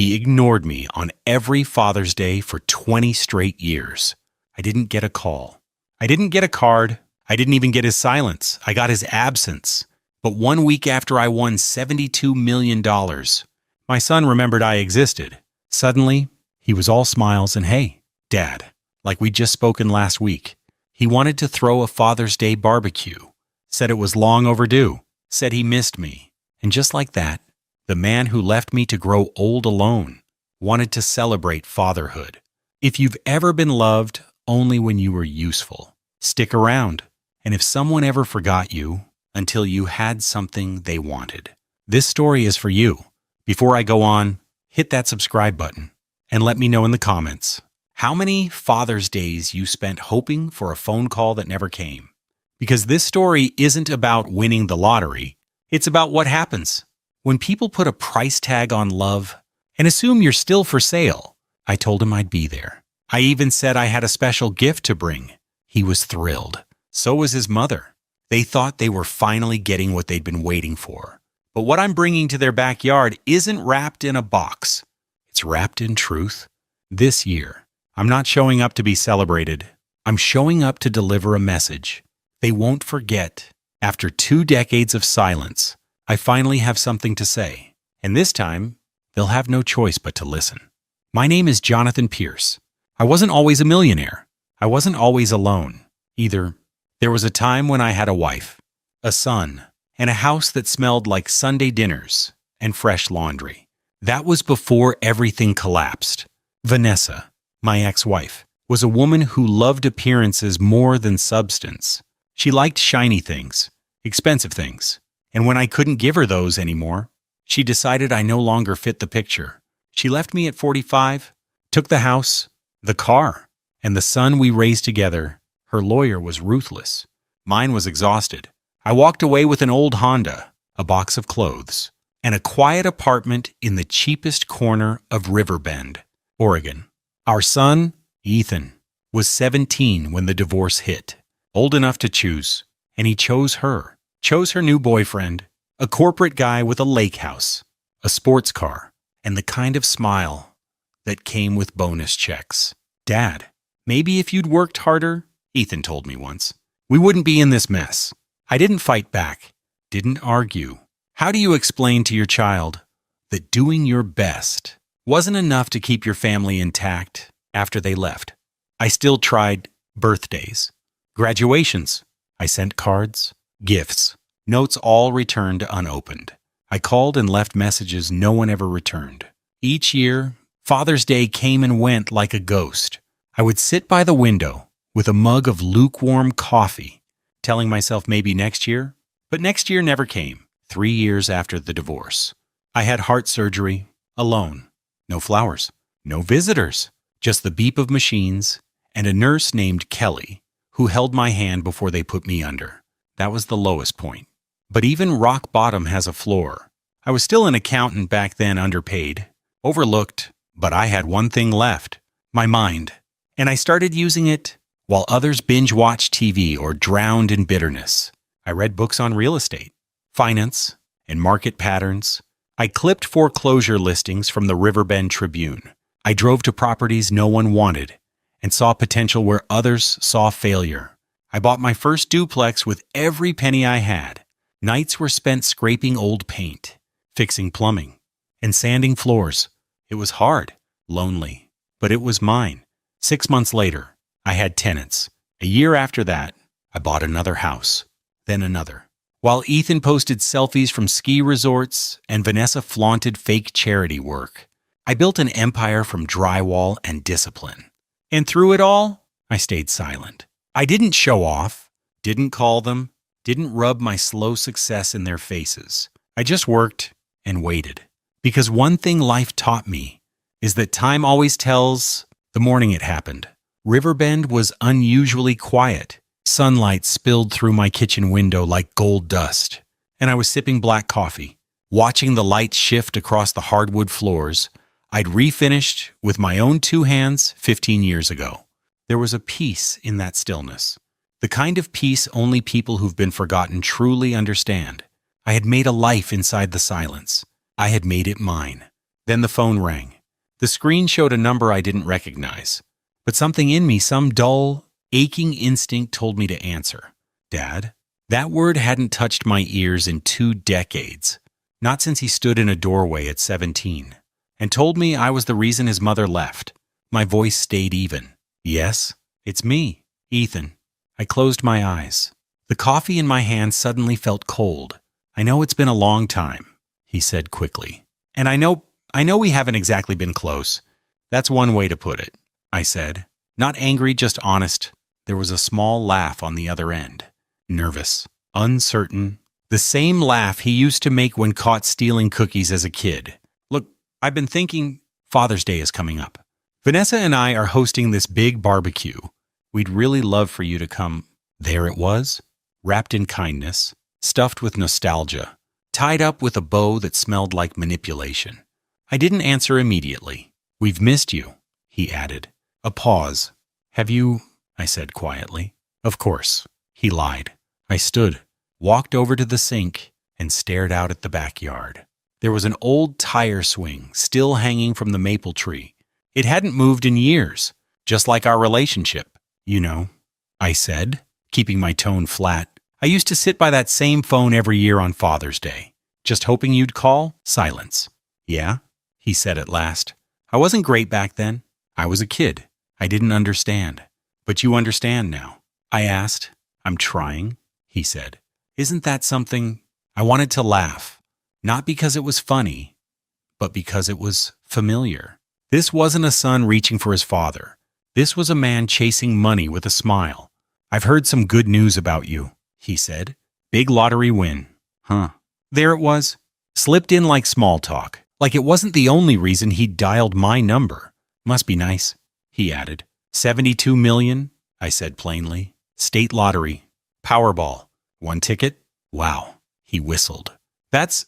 He ignored me on every Father's Day for 20 straight years. I didn't get a call. I didn't get a card. I didn't even get his silence. I got his absence. But 1 week after I won $72 million, my son remembered I existed. Suddenly, he was all smiles and, "Hey, Dad," like we'd just spoken last week. He wanted to throw a Father's Day barbecue, said it was long overdue, said he missed me. And just like that, the man who left me to grow old alone wanted to celebrate fatherhood. If you've ever been loved only when you were useful, stick around. And if someone ever forgot you until you had something they wanted, this story is for you. Before I go on, hit that subscribe button and let me know in the comments how many Father's Days you spent hoping for a phone call that never came. Because this story isn't about winning the lottery. It's about what happens when people put a price tag on love and assume you're still for sale. I told him I'd be there. I even said I had a special gift to bring. He was thrilled. So was his mother. They thought they were finally getting what they'd been waiting for. But what I'm bringing to their backyard isn't wrapped in a box. It's wrapped in truth. This year, I'm not showing up to be celebrated. I'm showing up to deliver a message. They won't forget. After 2 decades of silence, I finally have something to say. And this time, they'll have no choice but to listen. My name is Jonathan Pierce. I wasn't always a millionaire. I wasn't always alone, either. There was a time when I had a wife, a son, and a house that smelled like Sunday dinners and fresh laundry. That was before everything collapsed. Vanessa, my ex-wife, was a woman who loved appearances more than substance. She liked shiny things, expensive things, and when I couldn't give her those anymore, she decided I no longer fit the picture. She left me at 45, took the house, the car, and the son we raised together. Her lawyer was ruthless. Mine was exhausted. I walked away with an old Honda, a box of clothes, and a quiet apartment in the cheapest corner of Riverbend, Oregon. Our son, Ethan, was 17 when the divorce hit, old enough to choose, and he chose her new boyfriend, a corporate guy with a lake house, a sports car, and the kind of smile that came with bonus checks. "Dad, maybe if you'd worked harder," Ethan told me once, "we wouldn't be in this mess." I didn't fight back, didn't argue. How do you explain to your child that doing your best wasn't enough to keep your family intact after they left? I still tried birthdays, graduations. I sent cards, gifts, notes all returned unopened. I called and left messages no one ever returned. Each year, Father's Day came and went like a ghost. I would sit by the window with a mug of lukewarm coffee, telling myself maybe next year, but next year never came. 3 years after the divorce, I had heart surgery, alone. No flowers, no visitors, just the beep of machines and a nurse named Kelly who held my hand before they put me under. That was the lowest point. But even rock bottom has a floor. I was still an accountant back then, underpaid, overlooked, but I had one thing left, my mind. And I started using it while others binge-watched TV or drowned in bitterness. I read books on real estate, finance, and market patterns. I clipped foreclosure listings from the Riverbend Tribune. I drove to properties no one wanted and saw potential where others saw failure. I bought my first duplex with every penny I had. Nights were spent scraping old paint, fixing plumbing, and sanding floors. It was hard, lonely, but it was mine. 6 months later, I had tenants. A year after that, I bought another house, then another. While Ethan posted selfies from ski resorts and Vanessa flaunted fake charity work, I built an empire from drywall and discipline. And through it all, I stayed silent. I didn't show off, didn't call them, didn't rub my slow success in their faces. I just worked and waited. Because one thing life taught me is that time always tells the morning it happened. Riverbend was unusually quiet. Sunlight spilled through my kitchen window like gold dust, and I was sipping black coffee, watching the light shift across the hardwood floors I'd refinished with my own 2 hands 15 years ago. There was a peace in that stillness, the kind of peace only people who've been forgotten truly understand. I had made a life inside the silence. I had made it mine. Then the phone rang. The screen showed a number I didn't recognize. But something in me, some dull, aching instinct told me to answer. Dad? That word hadn't touched my ears in 2 decades. Not since he stood in a doorway at 17 and told me I was the reason his mother left. My voice stayed even. Yes, it's me, Ethan. I closed my eyes. The coffee in my hand suddenly felt cold. I know it's been a long time, he said quickly. And I know we haven't exactly been close. That's one way to put it, I said. Not angry, just honest. There was a small laugh on the other end. Nervous, uncertain. The same laugh he used to make when caught stealing cookies as a kid. Look, I've been thinking Father's Day is coming up. Vanessa and I are hosting this big barbecue. We'd really love for you to come. There it was, wrapped in kindness, stuffed with nostalgia, tied up with a bow that smelled like manipulation. I didn't answer immediately. We've missed you, he added. A pause. Have you? I said quietly. Of course, he lied. I stood, walked over to the sink, and stared out at the backyard. There was an old tire swing still hanging from the maple tree. It hadn't moved in years, just like our relationship. You know, I said, keeping my tone flat. I used to sit by that same phone every year on Father's Day, just hoping you'd call. Silence. Yeah, he said at last. I wasn't great back then. I was a kid. I didn't understand. But you understand now. I asked. I'm trying, he said. Isn't that something? I wanted to laugh, not because it was funny, but because it was familiar. This wasn't a son reaching for his father. This was a man chasing money with a smile. I've heard some good news about you, he said. Big lottery win. Huh. There it was. Slipped in like small talk. Like it wasn't the only reason he'd dialed my number. Must be nice, he added. 72 million, I said plainly. State lottery. Powerball. 1 ticket? Wow, he whistled. That's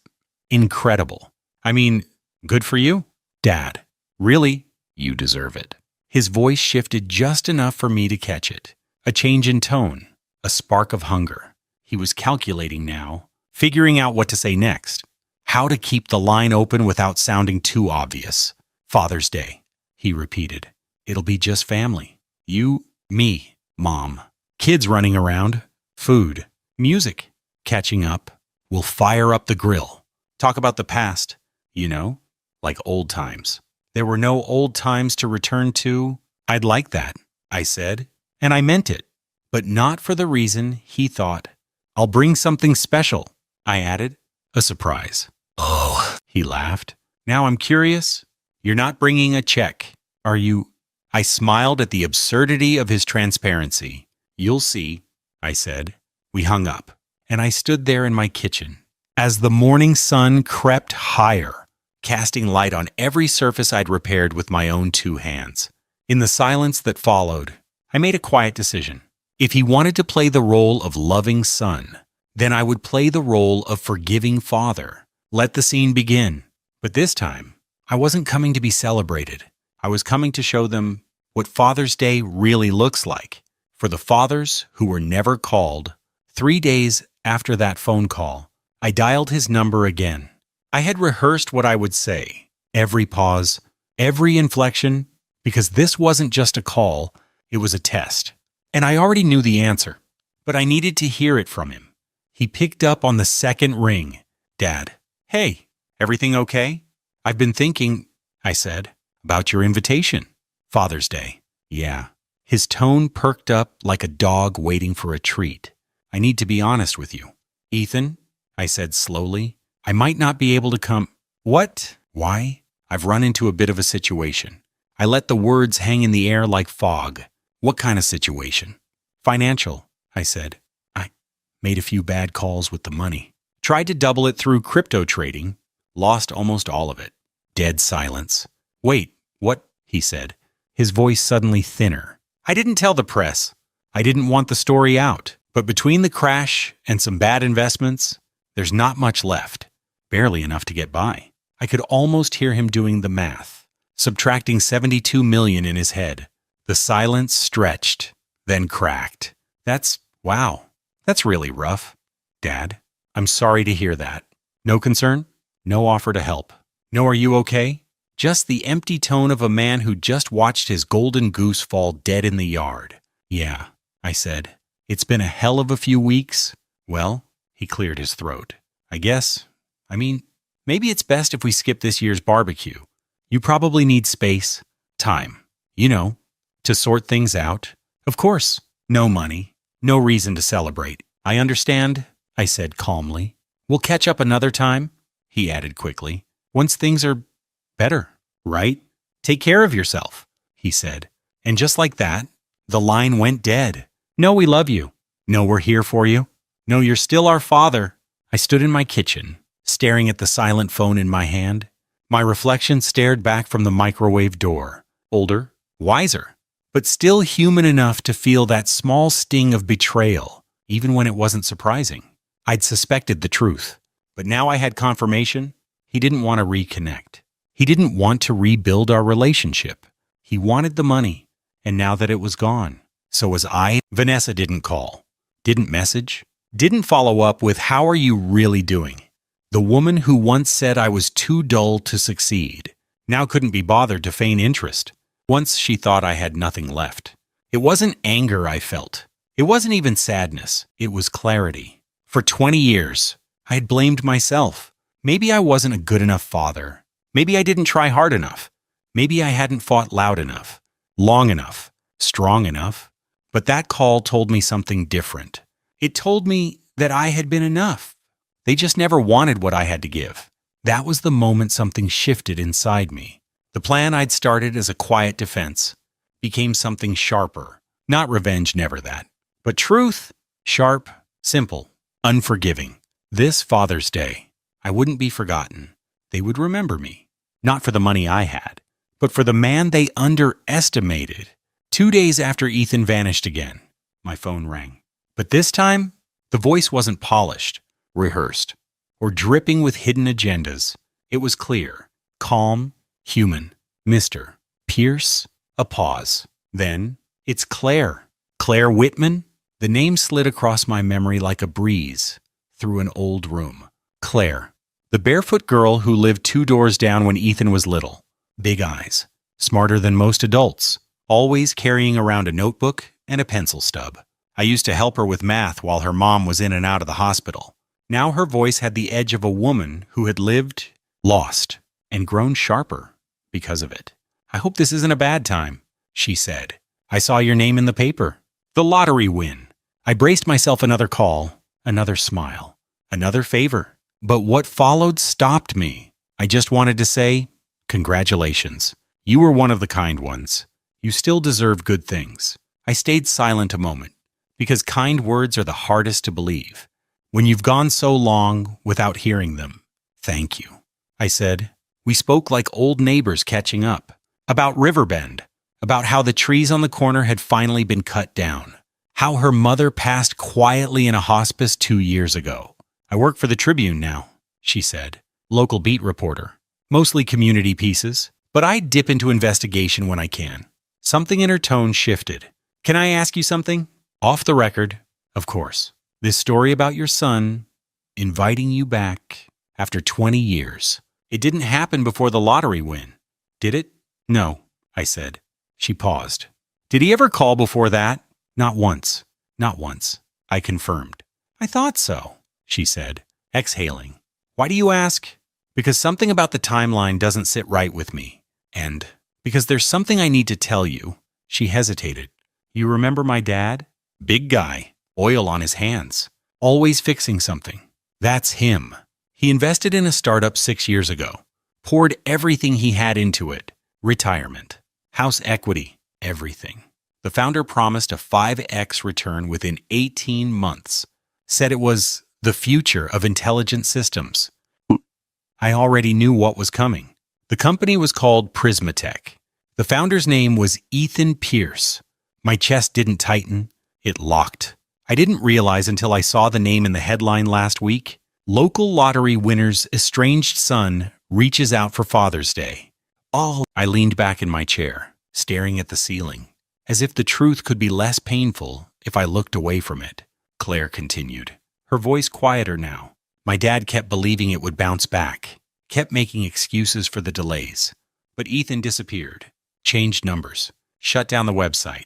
incredible. I mean, good for you, Dad. Really, you deserve it. His voice shifted just enough for me to catch it. A change in tone, a spark of hunger. He was calculating now, figuring out what to say next. How to keep the line open without sounding too obvious. Father's Day, he repeated. It'll be just family. You, me, Mom. Kids running around. Food. Music. Catching up. We'll fire up the grill. Talk about the past. You know, like old times. There were no old times to return to. I'd like that, I said, and I meant it, but not for the reason he thought. I'll bring something special, I added. A surprise. Oh, he laughed. Now I'm curious. You're not bringing a check, are you? I smiled at the absurdity of his transparency. You'll see, I said. We hung up, and I stood there in my kitchen. As the morning sun crept higher, casting light on every surface I'd repaired with my own 2 hands. In the silence that followed, I made a quiet decision. If he wanted to play the role of loving son, then I would play the role of forgiving father. Let the scene begin. But this time, I wasn't coming to be celebrated. I was coming to show them what Father's Day really looks like. For the fathers who were never called, 3 days after that phone call, I dialed his number again. I had rehearsed what I would say, every pause, every inflection, because this wasn't just a call, it was a test. And I already knew the answer, but I needed to hear it from him. He picked up on the second ring. Dad, hey, everything okay? I've been thinking, I said, about your invitation. Father's Day. Yeah. His tone perked up like a dog waiting for a treat. I need to be honest with you. Ethan, I said slowly, I might not be able to come. What? Why? I've run into a bit of a situation. I let the words hang in the air like fog. What kind of situation? Financial, I said. I made a few bad calls with the money. Tried to double it through crypto trading. Lost almost all of it. Dead silence. Wait, what? He said, his voice suddenly thinner. I didn't tell the press. I didn't want the story out. But between the crash and some bad investments, there's not much left. Barely enough to get by. I could almost hear him doing the math, subtracting 72 million in his head. The silence stretched, then cracked. Wow, that's really rough. Dad, I'm sorry to hear that. No concern? No offer to help? No, are you okay? just the empty tone of a man who just watched his golden goose fall dead in the yard. "Yeah," I said. "It's been a hell of a few weeks." "Well," he cleared his throat. I mean, maybe it's best if we skip this year's barbecue. You probably need space, time, to sort things out. Of course, no money, no reason to celebrate. I understand," I said calmly. "We'll catch up another time," he added quickly. "Once things are better, right? Take care of yourself," he said. And just like that, the line went dead. "No, we love you. No, we're here for you. No, you're still our father." I stood in my kitchen, staring at the silent phone in my hand. My reflection stared back from the microwave door, older, wiser, but still human enough to feel that small sting of betrayal, even when it wasn't surprising. I'd suspected the truth, but now I had confirmation. He didn't want to reconnect. He didn't want to rebuild our relationship. He wanted the money, and now that it was gone, so was I. Vanessa didn't call, didn't message, didn't follow up with "How are you really doing?" The woman who once said I was too dull to succeed now couldn't be bothered to feign interest. Once she thought I had nothing left. It wasn't anger I felt. It wasn't even sadness. It was clarity. For 20 years, I had blamed myself. Maybe I wasn't a good enough father. Maybe I didn't try hard enough. Maybe I hadn't fought loud enough, long enough, strong enough. But that call told me something different. It told me that I had been enough. They just never wanted what I had to give. That was the moment something shifted inside me. The plan I'd started as a quiet defense became something sharper. Not revenge, never that. But truth, sharp, simple, unforgiving. This Father's Day, I wouldn't be forgotten. They would remember me. Not for the money I had, but for the man they underestimated. 2 days after Ethan vanished again, my phone rang. But this time, the voice wasn't polished, rehearsed, or dripping with hidden agendas. It was clear, calm, human. "Mr. Pierce?" A pause. Then, "It's Claire. Claire Whitman?" The name slid across my memory like a breeze through an old room. Claire, the barefoot girl who lived 2 doors down when Ethan was little. Big eyes, smarter than most adults, always carrying around a notebook and a pencil stub. I used to help her with math while her mom was in and out of the hospital. Now her voice had the edge of a woman who had lived, lost, and grown sharper because of it. "I hope this isn't a bad time," she said. "I saw your name in the paper. The lottery win." I braced myself. Another call, another smile, another favor. But what followed stopped me. I just wanted to say, "Congratulations. You were one of the kind ones. You still deserve good things." I stayed silent a moment, because kind words are the hardest to believe. When you've gone so long without hearing them. "Thank you," I said. We spoke like old neighbors catching up. About Riverbend, about how the trees on the corner had finally been cut down. How her mother passed quietly in a hospice 2 years ago. "I work for the Tribune now," she said. "Local beat reporter. Mostly community pieces, but I dip into investigation when I can." Something in her tone shifted. "Can I ask you something? Off the record, of course. This story about your son inviting you back after 20 years. It didn't happen before the lottery win, did it?" "No," I said. She paused. "Did he ever call before that?" "Not once. Not once," I confirmed. "I thought so," she said, exhaling. "Why do you ask?" "Because something about the timeline doesn't sit right with me. And because there's something I need to tell you." She hesitated. "You remember my dad? Big guy, oil on his hands, always fixing something. That's him. He invested in a startup 6 years ago, poured everything he had into it. Retirement, house equity, everything. The founder promised a 5x return within 18 months, said it was the future of intelligent systems. I already knew what was coming. The company was called Prismatech. The founder's name was Ethan Pierce. My chest didn't tighten, it locked. I didn't realize until I saw the name in the headline last week. Local lottery winner's estranged son reaches out for Father's Day. I leaned back in my chair, staring at the ceiling, as if the truth could be less painful if I looked away from it. Claire continued, her voice quieter now. My dad kept believing it would bounce back, kept making excuses for the delays. But Ethan disappeared, changed numbers, shut down the website,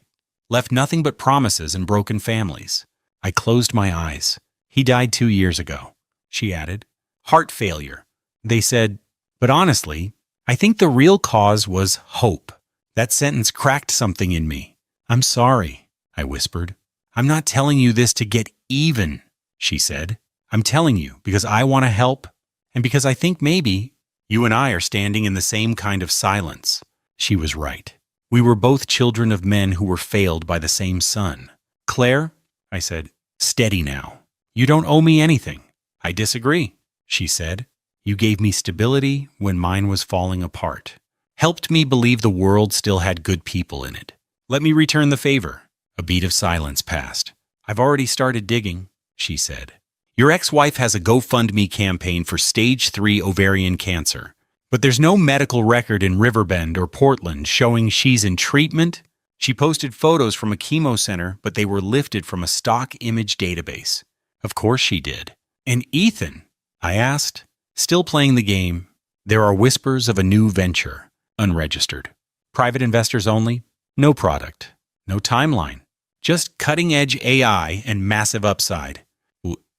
left nothing but promises and broken families. I closed my eyes. He died 2 years ago, she added. Heart failure. They said, but honestly, I think the real cause was hope. That sentence cracked something in me. I'm sorry, I whispered. I'm not telling you this to get even, she said. I'm telling you because I want to help and because I think maybe you and I are standing in the same kind of silence. She was right. We were both children of men who were failed by the same son. Claire, I said, steady now. You don't owe me anything. I disagree, she said. You gave me stability when mine was falling apart. Helped me believe the world still had good people in it. Let me return the favor. A beat of silence passed. I've already started digging, she said. Your ex-wife has a GoFundMe campaign for stage 3 ovarian cancer, but there's no medical record in Riverbend or Portland showing she's in treatment. She posted photos from a chemo center, but they were lifted from a stock image database. Of course she did. And Ethan? I asked. Still playing the game. There are whispers of a new venture, unregistered. Private investors only, no product, no timeline, just cutting-edge AI and massive upside.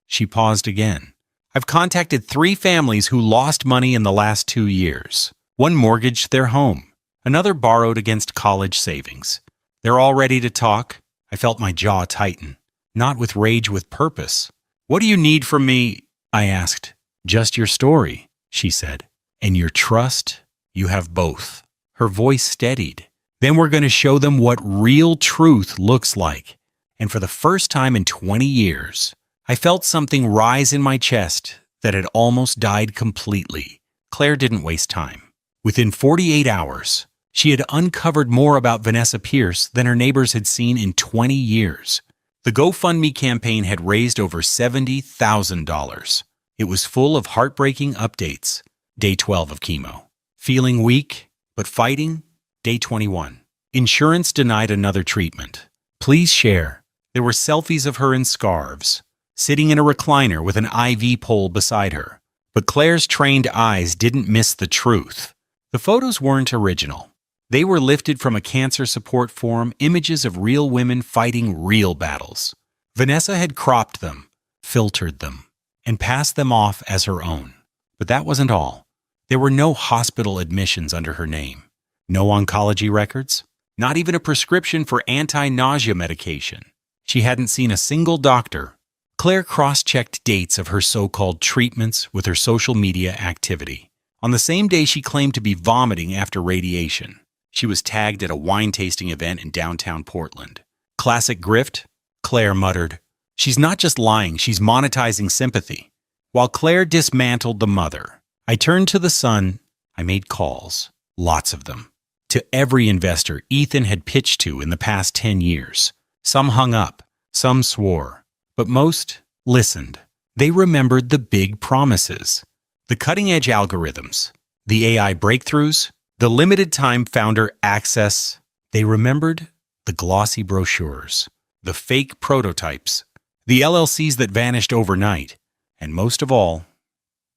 She paused again. I've contacted 3 families who lost money in the last 2 years. One mortgaged their home. Another borrowed against college savings. They're all ready to talk. I felt my jaw tighten. Not with rage, with purpose. What do you need from me? I asked. Just your story, she said. And your trust? You have both. Her voice steadied. Then we're going to show them what real truth looks like. And for the first time in 20 years, I felt something rise in my chest that had almost died completely. Claire didn't waste time. Within 48 hours, she had uncovered more about Vanessa Pierce than her neighbors had seen in 20 years. The GoFundMe campaign had raised over $70,000. It was full of heartbreaking updates. Day 12 of chemo. Feeling weak, but fighting? Day 21. Insurance denied another treatment. Please share. There were selfies of her in scarves, sitting in a recliner with an IV pole beside her. But Claire's trained eyes didn't miss the truth. The photos weren't original. They were lifted from a cancer support forum, images of real women fighting real battles. Vanessa had cropped them, filtered them, and passed them off as her own. But that wasn't all. There were no hospital admissions under her name. No oncology records. Not even a prescription for anti-nausea medication. She hadn't seen a single doctor. Claire cross-checked dates of her so-called treatments with her social media activity. On the same day she claimed to be vomiting after radiation, she was tagged at a wine tasting event in downtown Portland. Classic grift? Claire muttered. She's not just lying, she's monetizing sympathy. While Claire dismantled the mother, I turned to the son. I made calls, lots of them, to every investor Ethan had pitched to in the past 10 years. Some hung up, some swore. But most listened. They remembered the big promises, the cutting-edge algorithms, the AI breakthroughs, the limited-time founder access. They remembered the glossy brochures, the fake prototypes, the LLCs that vanished overnight, and most of all,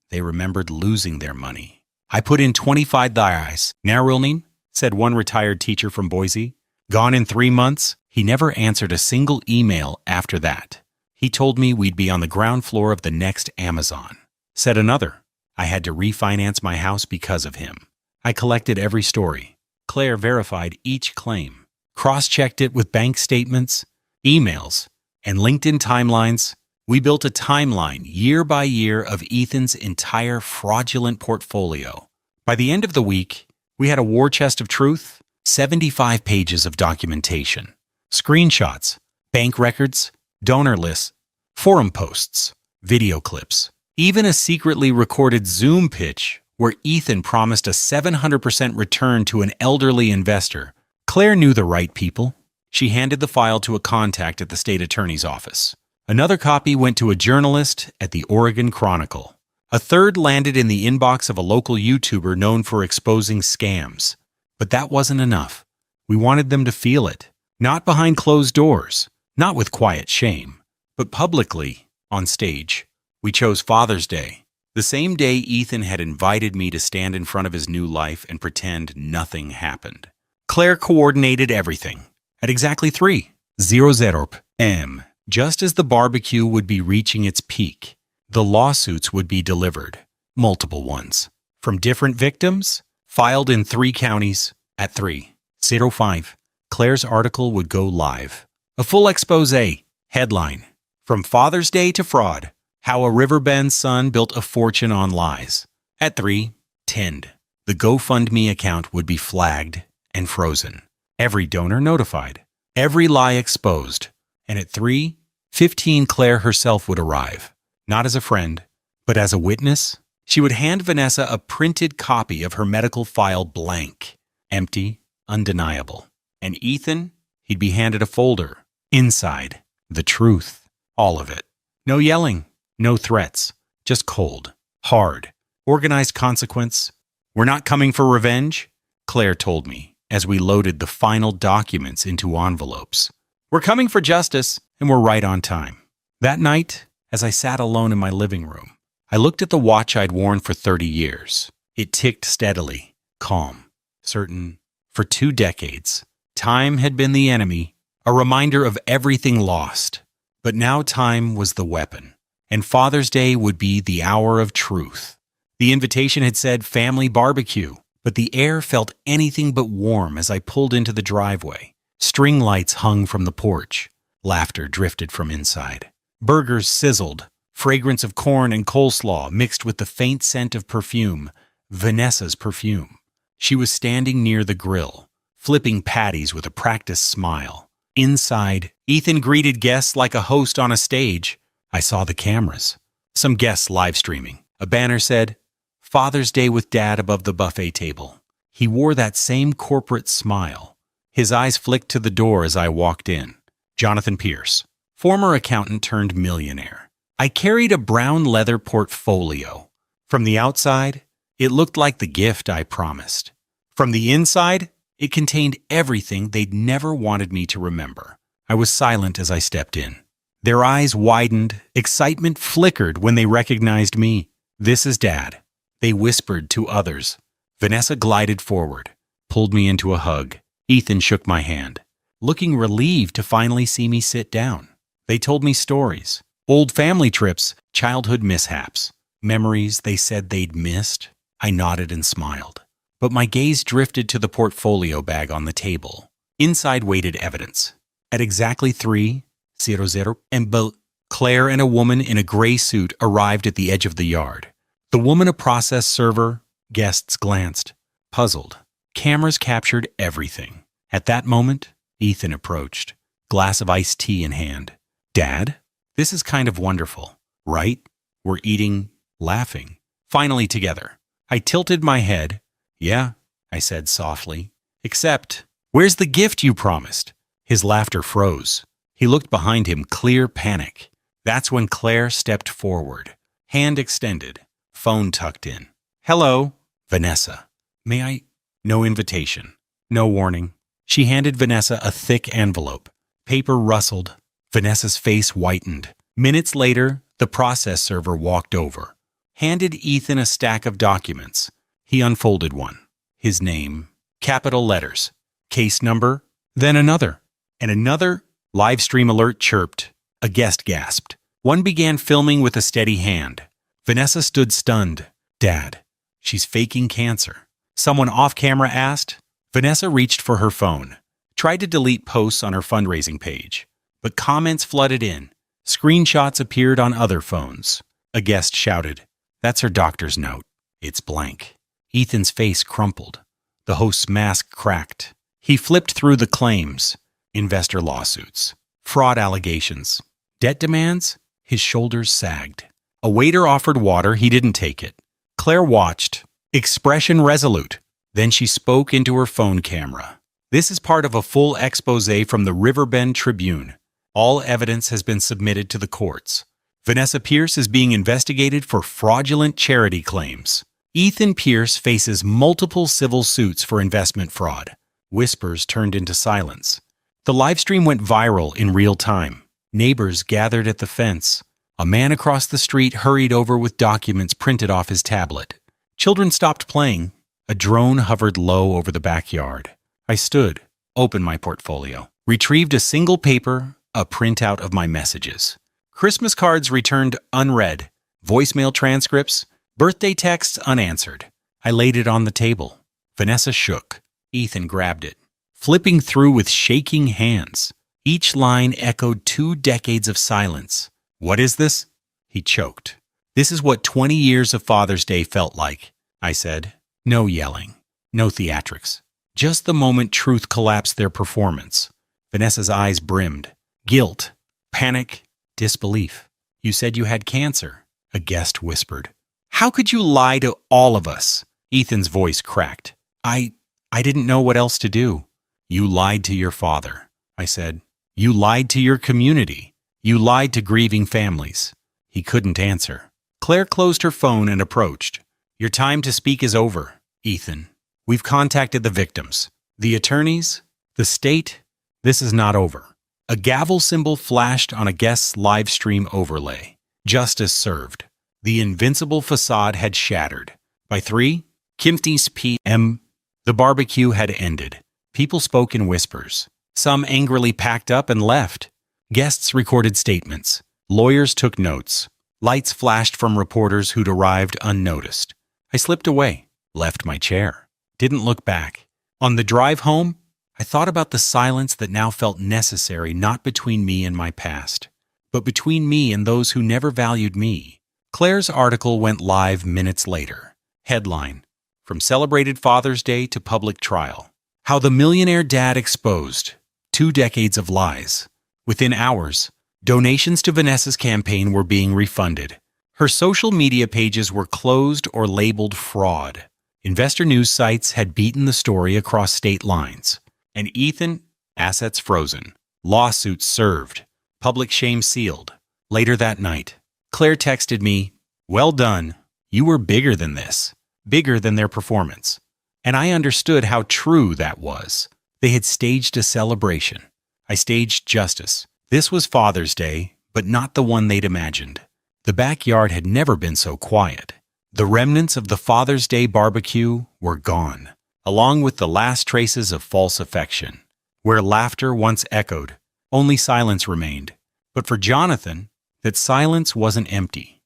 they remembered losing their money. I put in 25 dias. Narulnin, said one retired teacher from Boise. Gone in 3 months. He never answered a single email after that. He told me we'd be on the ground floor of the next Amazon. Said another, I had to refinance my house because of him. I collected every story. Claire verified each claim, cross-checked it with bank statements, emails, and LinkedIn timelines. We built a timeline year by year of Ethan's entire fraudulent portfolio. By the end of the week, we had a war chest of truth, 75 pages of documentation, screenshots, bank records, donor lists, forum posts, video clips, even a secretly recorded Zoom pitch where Ethan promised a 700% return to an elderly investor. Claire knew the right people. She handed the file to a contact at the state attorney's office. Another copy went to a journalist at the Oregon Chronicle. A third landed in the inbox of a local YouTuber known for exposing scams. But that wasn't enough. We wanted them to feel it, not behind closed doors. Not with quiet shame, but publicly, on stage. We chose Father's Day, The same day Ethan had invited me to stand in front of his new life and pretend nothing happened. Claire coordinated everything. At exactly 3:00 p.m., just as the barbecue would be reaching its peak, the lawsuits would be delivered, multiple ones, from different victims, filed in 3 counties. At 3:05, Claire's article would go live. A full exposé, headline, From Father's Day to Fraud, How a Riverbend Son Built a Fortune on Lies. At 3:10, the GoFundMe account would be flagged and frozen. Every donor notified, every lie exposed. And at 3:15, Claire herself would arrive, not as a friend, but as a witness. She would hand Vanessa a printed copy of her medical file, blank, empty, undeniable. And Ethan, he'd be handed a folder. Inside, the truth, all of it. No yelling, no threats, just cold, hard, organized consequence. We're not coming for revenge, Claire told me as we loaded the final documents into envelopes. We're coming for justice, and we're right on time. That night, as I sat alone in my living room, I looked at the watch I'd worn for 30 years. It ticked steadily, calm, certain. For 2 decades, time had been the enemy, a reminder of everything lost. But now time was the weapon, and Father's Day would be the hour of truth. The invitation had said family barbecue, but the air felt anything but warm as I pulled into the driveway. String lights hung from the porch. Laughter drifted from inside. Burgers sizzled. Fragrance of corn and coleslaw mixed with the faint scent of perfume, Vanessa's perfume. She was standing near the grill, flipping patties with a practiced smile. Inside, Ethan greeted guests like a host on a stage. I saw the cameras. Some guests live streaming. A banner said, Father's Day with Dad above the buffet table. He wore that same corporate smile. His eyes flicked to the door as I walked in. Jonathan Pierce, former accountant turned millionaire. I carried a brown leather portfolio. From the outside, it looked like the gift I promised. From the inside, it contained everything they'd never wanted me to remember. I was silent as I stepped in. Their eyes widened, excitement flickered when they recognized me. This is Dad, they whispered to others. Vanessa glided forward, pulled me into a hug. Ethan shook my hand, looking relieved to finally see me sit down. They told me stories. Old family trips, childhood mishaps, memories they said they'd missed. I nodded and smiled. But my gaze drifted to the portfolio bag on the table. Inside waited evidence. At exactly 3:00 p.m., Claire and a woman in a gray suit arrived at the edge of the yard. The woman a process server. Guests glanced, puzzled. Cameras captured everything. At that moment, Ethan approached, glass of iced tea in hand. Dad? This is kind of wonderful, right? We're eating, laughing, finally together. I tilted my head. Yeah, I said softly. Except, where's the gift you promised? His laughter froze. He looked behind him, clear panic. That's when Claire stepped forward, hand extended, phone tucked in. Hello, Vanessa. May I? No invitation, no warning. She handed Vanessa a thick envelope. Paper rustled. Vanessa's face whitened. Minutes later, the process server walked over, handed Ethan a stack of documents. He unfolded one. His name, capital letters, case number, then another, and another. Live stream alert chirped. A guest gasped. One began filming with a steady hand. Vanessa stood stunned. Dad, she's faking cancer. Someone off camera asked. Vanessa reached for her phone, tried to delete posts on her fundraising page. But comments flooded in. Screenshots appeared on other phones. A guest shouted, That's her doctor's note. It's blank. Ethan's face crumpled. The host's mask cracked. He flipped through the claims. Investor lawsuits. Fraud allegations. Debt demands? His shoulders sagged. A waiter offered water. He didn't take it. Claire watched. Expression resolute. Then she spoke into her phone camera. This is part of a full exposé from the Riverbend Tribune. All evidence has been submitted to the courts. Vanessa Pierce is being investigated for fraudulent charity claims. Ethan Pierce faces multiple civil suits for investment fraud. Whispers turned into silence. The livestream went viral in real time. Neighbors gathered at the fence. A man across the street hurried over with documents printed off his tablet. Children stopped playing. A drone hovered low over the backyard. I stood, opened my portfolio, retrieved a single paper, a printout of my messages. Christmas cards returned unread, voicemail transcripts, birthday texts unanswered. I laid it on the table. Vanessa shook. Ethan grabbed it, flipping through with shaking hands. Each line echoed 2 decades of silence. "What is this?" He choked. "This is what 20 years of Father's Day felt like," I said. No yelling, no theatrics. Just the moment truth collapsed their performance. Vanessa's eyes brimmed. Guilt, panic, disbelief. "You said you had cancer," a guest whispered. "How could you lie to all of us?" Ethan's voice cracked. I didn't know what else to do." "You lied to your father," I said. "You lied to your community. You lied to grieving families." He couldn't answer. Claire closed her phone and approached. "Your time to speak is over, Ethan. We've contacted the victims, the attorneys, the state. This is not over." A gavel symbol flashed on a guest's live stream overlay. Justice served. The invincible facade had shattered. By 3:50 p.m., the barbecue had ended. People spoke in whispers. Some angrily packed up and left. Guests recorded statements. Lawyers took notes. Lights flashed from reporters who'd arrived unnoticed. I slipped away, left my chair, didn't look back. On the drive home, I thought about the silence that now felt necessary, not between me and my past, but between me and those who never valued me. Claire's article went live minutes later. Headline: From celebrated Father's Day to public trial. How the millionaire dad exposed 2 decades of lies. Within hours, donations to Vanessa's campaign were being refunded. Her social media pages were closed or labeled fraud. Investor news sites had beaten the story across state lines. And Ethan, assets frozen. Lawsuits served. Public shame sealed. Later that night, Claire texted me, "Well done. You were bigger than this. Bigger than their performance." And I understood how true that was. They had staged a celebration. I staged justice. This was Father's Day, but not the one they'd imagined. The backyard had never been so quiet. The remnants of the Father's Day barbecue were gone, along with the last traces of false affection. Where laughter once echoed, only silence remained. But for Jonathan, that silence wasn't empty.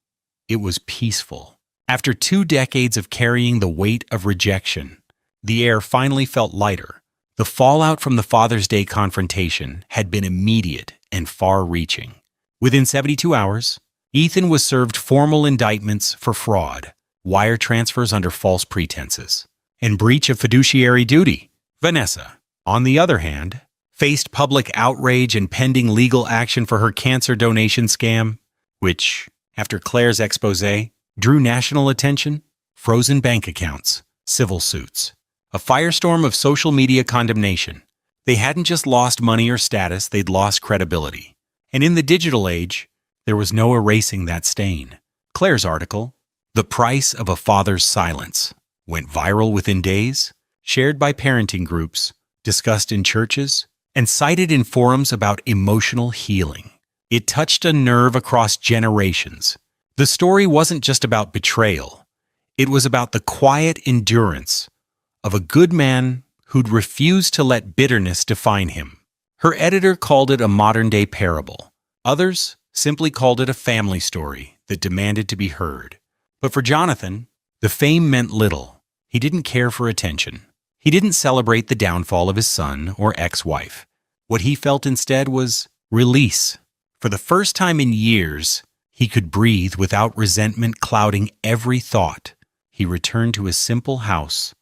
It was peaceful. After 2 decades of carrying the weight of rejection, the air finally felt lighter. The fallout from the Father's Day confrontation had been immediate and far-reaching. Within 72 hours, Ethan was served formal indictments for fraud, wire transfers under false pretenses, and breach of fiduciary duty. Vanessa, on the other hand, faced public outrage and pending legal action for her cancer donation scam, which, after Claire's exposé, drew national attention. Frozen bank accounts, civil suits, a firestorm of social media condemnation. They hadn't just lost money or status, they'd lost credibility. And in the digital age, there was no erasing that stain. Claire's article, "The Price of a Father's Silence," went viral within days, shared by parenting groups, discussed in churches, and cited in forums about emotional healing. It touched a nerve across generations. The story wasn't just about betrayal. It was about the quiet endurance of a good man who'd refused to let bitterness define him. Her editor called it a modern-day parable. Others simply called it a family story that demanded to be heard. But for Jonathan, the fame meant little. He didn't care for attention. He didn't celebrate the downfall of his son or ex-wife. What he felt instead was release. For the first time in years, he could breathe without resentment clouding every thought. He returned to his simple house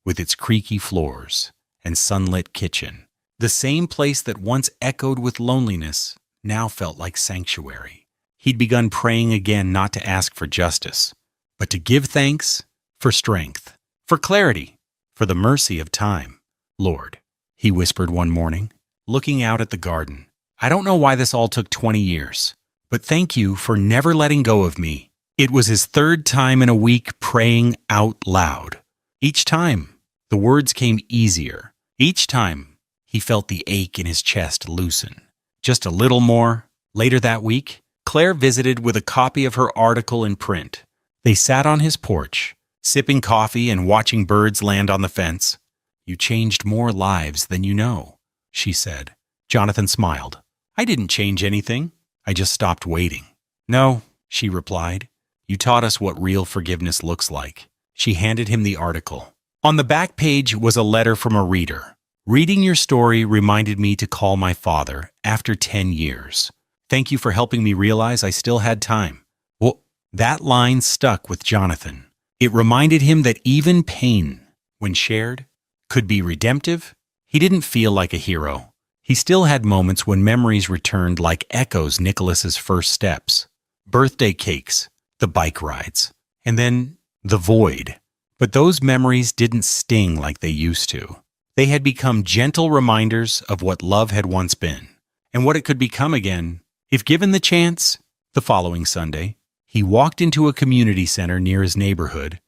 with its creaky floors and sunlit kitchen. The same place that once echoed with loneliness now felt like sanctuary. He'd begun praying again, not to ask for justice, but to give thanks for strength, for clarity, for the mercy of time. "Lord," he whispered one morning, looking out at the garden, "I don't know why this all took 20 years, but thank you for never letting go of me." It was his 3rd time in a week praying out loud. Each time, the words came easier. Each time, he felt the ache in his chest loosen. Just a little more. Later that week, Claire visited with a copy of her article in print. They sat on his porch, sipping coffee and watching birds land on the fence. "You changed more lives than you know," she said. Jonathan smiled. "I didn't change anything. I just stopped waiting." "No," she replied. "You taught us what real forgiveness looks like." She handed him the article. On the back page was a letter from a reader. "Reading your story reminded me to call my father after 10 years. Thank you for helping me realize I still had time." Well, that line stuck with Jonathan. It reminded him that even pain, when shared, could be redemptive. He didn't feel like a hero. He still had moments when memories returned like echoes Nicholas's first steps, birthday cakes, the bike rides, and then the void. But those memories didn't sting like they used to. They had become gentle reminders of what love had once been, and what it could become again, if given the chance. The following Sunday, he walked into a community center near his neighborhood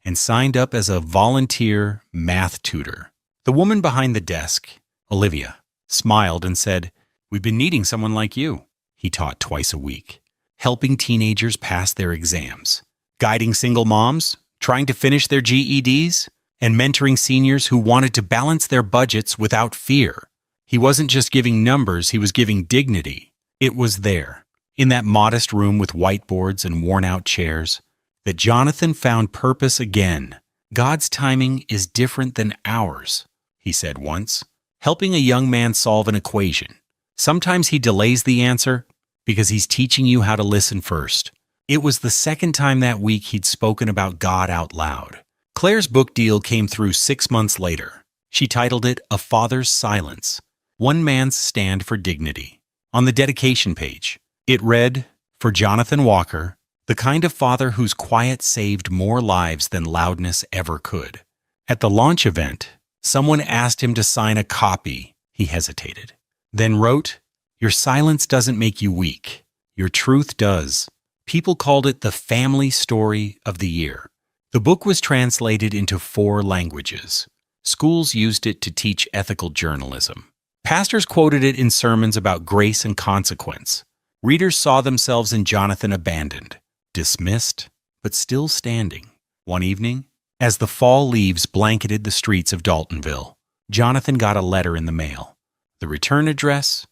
and signed up as a volunteer math tutor. The woman behind the desk, Olivia, smiled and said, "We've been needing someone like you." He taught twice a week, helping teenagers pass their exams, guiding single moms trying to finish their GEDs, and mentoring seniors who wanted to balance their budgets without fear. He wasn't just giving numbers, he was giving dignity. It was there, in that modest room with whiteboards and worn-out chairs, that Jonathan found purpose again. "God's timing is different than ours," he said once, helping a young man solve an equation. "Sometimes he delays the answer because he's teaching you how to listen first." It was the second time that week he'd spoken about God out loud. Claire's book deal came through 6 months later. She titled it A Father's Silence, One Man's Stand for Dignity. On the dedication page, it read, "For Jonathan Walker, the kind of father whose quiet saved more lives than loudness ever could." At the launch event, someone asked him to sign a copy. He hesitated, then wrote, "Your silence doesn't make you weak. Your truth does." People called it the family story of the year. The book was translated into 4 languages. Schools used it to teach ethical journalism. Pastors quoted it in sermons about grace and consequence. Readers saw themselves in Jonathan abandoned, dismissed, but still standing. One evening, as the fall leaves blanketed the streets of Daltonville, Jonathan got a letter in the mail. The return address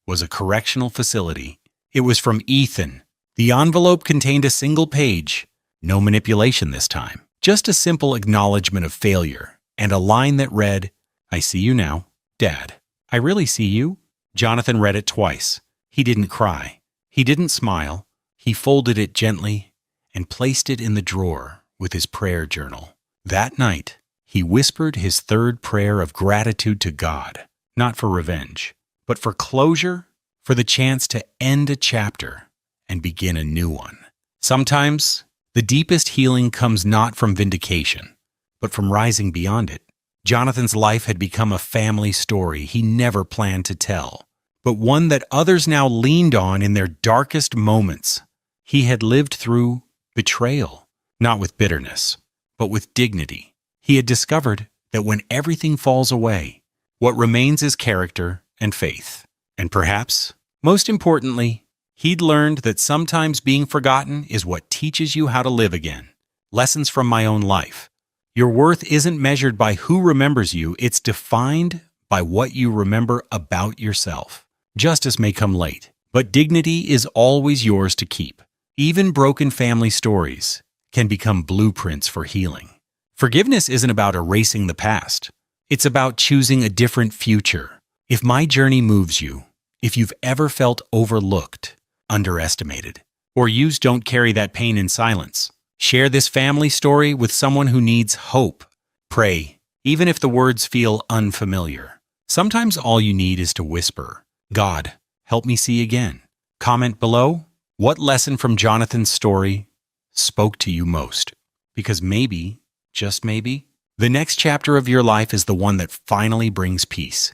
was a correctional facility. It was from Ethan. The envelope contained a single page. No manipulation this time. Just a simple acknowledgement of failure and a line that read, "I see you now, Dad." "I really see you?" Jonathan read it twice. He didn't cry. He didn't smile. He folded it gently and placed it in the drawer with his prayer journal. That night, he whispered his third prayer of gratitude to God, not for revenge, but for closure, for the chance to end a chapter and begin a new one. Sometimes, the deepest healing comes not from vindication, but from rising beyond it. Jonathan's life had become a family story he never planned to tell, but one that others now leaned on in their darkest moments. He had lived through betrayal, not with bitterness, but with dignity. He had discovered that when everything falls away, what remains is character and faith. And perhaps, most importantly, he'd learned that sometimes being forgotten is what teaches you how to live again. Lessons from my own life. Your worth isn't measured by who remembers you, it's defined by what you remember about yourself. Justice may come late, but dignity is always yours to keep. Even broken family stories can become blueprints for healing. Forgiveness isn't about erasing the past. It's about choosing a different future. If my journey moves you, if you've ever felt overlooked, underestimated, or yous don't carry that pain in silence, share this family story with someone who needs hope. Pray, even if the words feel unfamiliar. Sometimes all you need is to whisper, "God, help me see again." Comment below, what lesson from Jonathan's story spoke to you most? Because maybe, just maybe, the next chapter of your life is the one that finally brings peace.